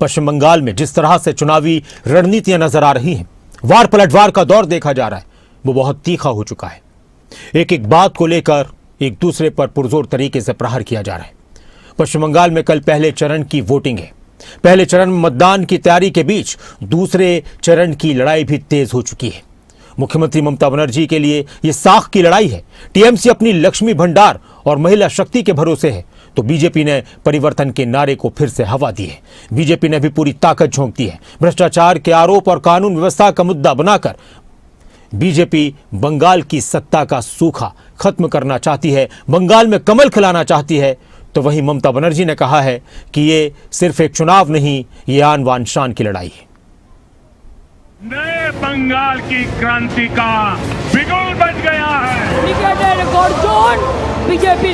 पश्चिम बंगाल में जिस तरह से चुनावी रणनीतियां नजर आ रही हैं, वार पलटवार का दौर देखा जा रहा है, वो बहुत तीखा हो चुका है। एक एक बात को लेकर एक दूसरे पर पुरजोर तरीके से प्रहार किया जा रहा है। पश्चिम बंगाल में कल पहले चरण की वोटिंग है। पहले चरण में मतदान की तैयारी के बीच दूसरे चरण की लड़ाई भी तेज हो चुकी है। मुख्यमंत्री ममता बनर्जी के लिए यह साख की लड़ाई है। टीएमसी अपनी लक्ष्मी भंडार और महिला शक्ति के भरोसे है, तो बीजेपी ने परिवर्तन के नारे को फिर से हवा दी है। बीजेपी ने भी पूरी ताकत झोंक दी है। भ्रष्टाचार के आरोप और कानून व्यवस्था का मुद्दा बनाकर बीजेपी बंगाल की सत्ता का सूखा खत्म करना चाहती है, बंगाल में कमल खिलाना चाहती है। तो वहीं ममता बनर्जी ने कहा है कि ये सिर्फ एक चुनाव नहीं, ये आन बान शान की लड़ाई है। नए बंगाल की क्रांति का बिगुल बज गया है। बीजेपी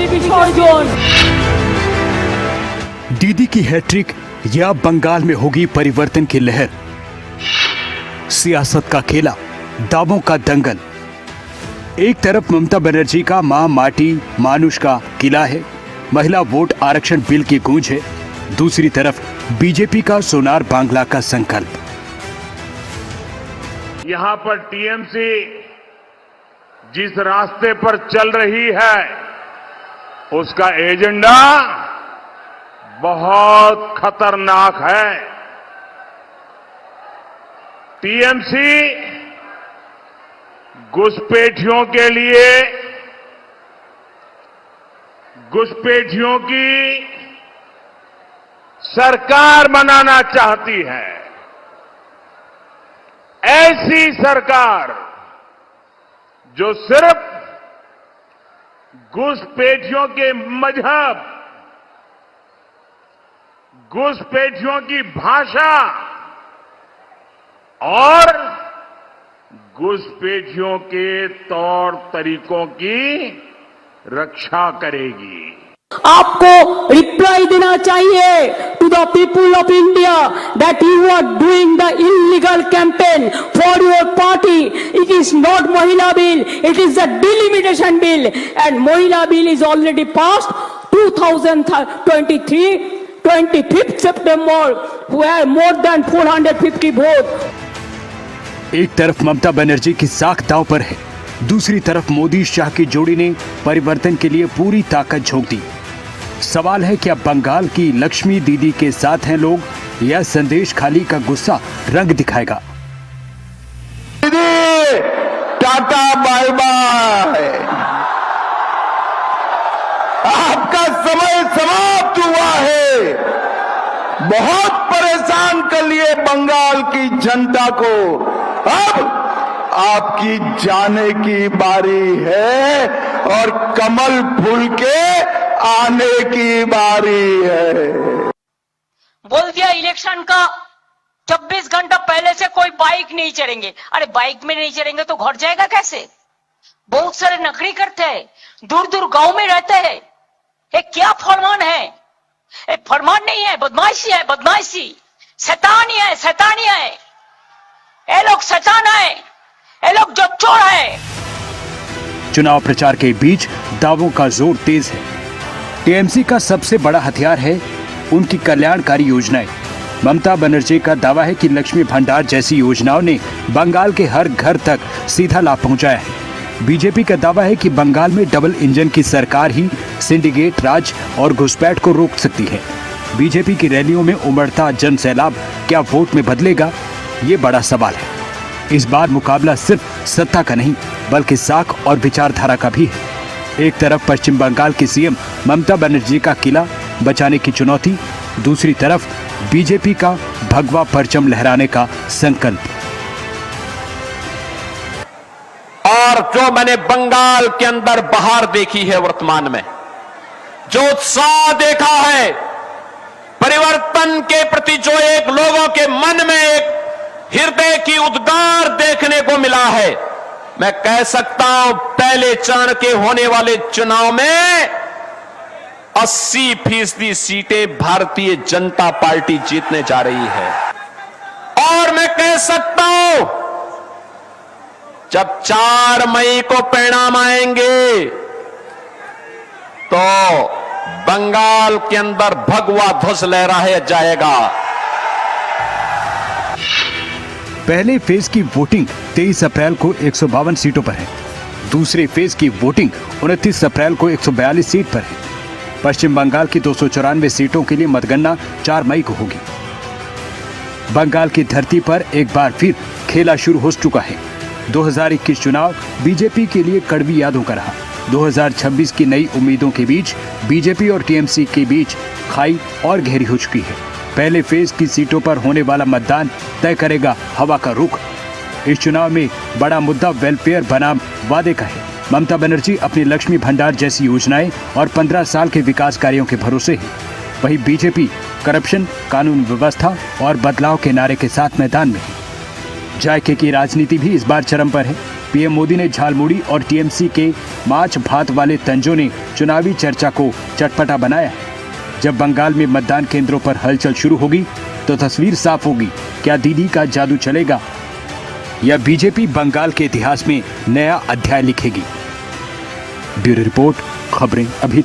दीदी की हैट्रिक या बंगाल में होगी परिवर्तन की लहर। सियासत का खेला, दावों का दंगल। एक तरफ ममता बनर्जी का मां माटी मानुष का किला है, महिला वोट आरक्षण बिल की गूंज है। दूसरी तरफ बीजेपी का सोनार बांग्ला का संकल्प। यहां पर टीएमसी जिस रास्ते पर चल रही है, उसका एजेंडा बहुत खतरनाक है। टीएमसी घुसपैठियों के लिए घुसपैठियों की सरकार बनाना चाहती है। ऐसी सरकार जो सिर्फ घुसपैठियों के मजहब, घुसपैठियों की भाषा और घुसपैठियों के तौर तरीकों की रक्षा करेगी। आपको रिप्लाई देना चाहिए to the people of India that you are doing the illegal campaign for your party. It is not mahila bill, it is the delimitation bill, and mahila bill is already passed 2023 25th September, where more than 450 votes. एक तरफ ममता बनर्जी की साख दांव पर है, दूसरी तरफ मोदी शाह की जोड़ी ने परिवर्तन के लिए पूरी ताकत झोंक दी। सवाल है, क्या बंगाल की लक्ष्मी दीदी के साथ हैं लोग, या संदेश खाली का गुस्सा रंग दिखाएगा? दीदी टाटा बाय बाय, आपका समय समाप्त हुआ है। बहुत परेशान कर लिए बंगाल की जनता को, अब आपकी जाने की बारी है और कमल फूल के आने की बारी है। बोल दिया इलेक्शन का 24 घंटा पहले से कोई बाइक नहीं चढ़ेंगे। अरे बाइक में नहीं चढ़ेंगे तो घर जाएगा कैसे? बहुत सारे नखरी करते हैं, दूर दूर गांव में रहते हैं। ये क्या फरमान है? ये फरमान नहीं है, बदमाशी है, बदमाशी, शैतानी है, शैतानी है। ये लोग शैतान है, ये लोग जो चोर है। चुनाव प्रचार के बीच दावों का जोर तेज है। टीएमसी का सबसे बड़ा हथियार है उनकी कल्याणकारी योजनाएं। ममता बनर्जी का दावा है कि लक्ष्मी भंडार जैसी योजनाओं ने बंगाल के हर घर तक सीधा लाभ पहुंचाया है। बीजेपी का दावा है कि बंगाल में डबल इंजन की सरकार ही सिंडिकेट राज और घुसपैठ को रोक सकती है। बीजेपी की रैलियों में उमड़ता जन सैलाब क्या वोट में बदलेगा, ये बड़ा सवाल है। इस बार मुकाबला सिर्फ सत्ता का नहीं, बल्कि साख और विचारधारा का भी है। एक तरफ पश्चिम बंगाल की सीएम ममता बनर्जी का किला बचाने की चुनौती, दूसरी तरफ बीजेपी का भगवा परचम लहराने का संकल्प। और जो मैंने बंगाल के अंदर बहार देखी है, वर्तमान में जो उत्साह देखा है, परिवर्तन के प्रति जो एक लोगों के मन में एक हृदय की उद्गार देखने को मिला है, मैं कह सकता हूं पहले चरण के होने वाले चुनाव में 80% सीटें भारतीय जनता पार्टी जीतने जा रही है। और मैं कह सकता हूं जब 4 मई को परिणाम आएंगे तो बंगाल के अंदर भगवा ध्वज लहराया जाएगा। पहले फेज की वोटिंग 23 अप्रैल को 152 सीटों पर है। दूसरे फेज की वोटिंग 29 अप्रैल को 142 सीट पर है। पश्चिम बंगाल की 294 सीटों के लिए मतगणना 4 मई को होगी। बंगाल की धरती पर एक बार फिर खेला शुरू हो चुका है। 2021 चुनाव बीजेपी के लिए कड़वी यादों का रहा। 2026 की नई उम्मीदों के बीच बीजेपी और टीएमसी के बीच खाई और गहरी हो चुकी है। पहले फेज की सीटों पर होने वाला मतदान तय करेगा हवा का रुख। इस चुनाव में बड़ा मुद्दा वेलफेयर बनाम वादे का है। ममता बनर्जी अपनी लक्ष्मी भंडार जैसी योजनाएं और 15 साल के विकास कार्यों के भरोसे है। वहीं बीजेपी करप्शन, कानून व्यवस्था और बदलाव के नारे के साथ मैदान में है। जायके की राजनीति भी इस बार चरम पर है। पीएम मोदी ने झालमुड़ी और टीएमसी के माछ भात वाले तंजों ने चुनावी चर्चा को चटपटा बनाया है। जब बंगाल में मतदान केंद्रों पर हलचल शुरू होगी तो तस्वीर साफ होगी। क्या दीदी का जादू चलेगा या बीजेपी बंगाल के इतिहास में नया अध्याय लिखेगी? ब्यूरो रिपोर्ट, खबरें अभी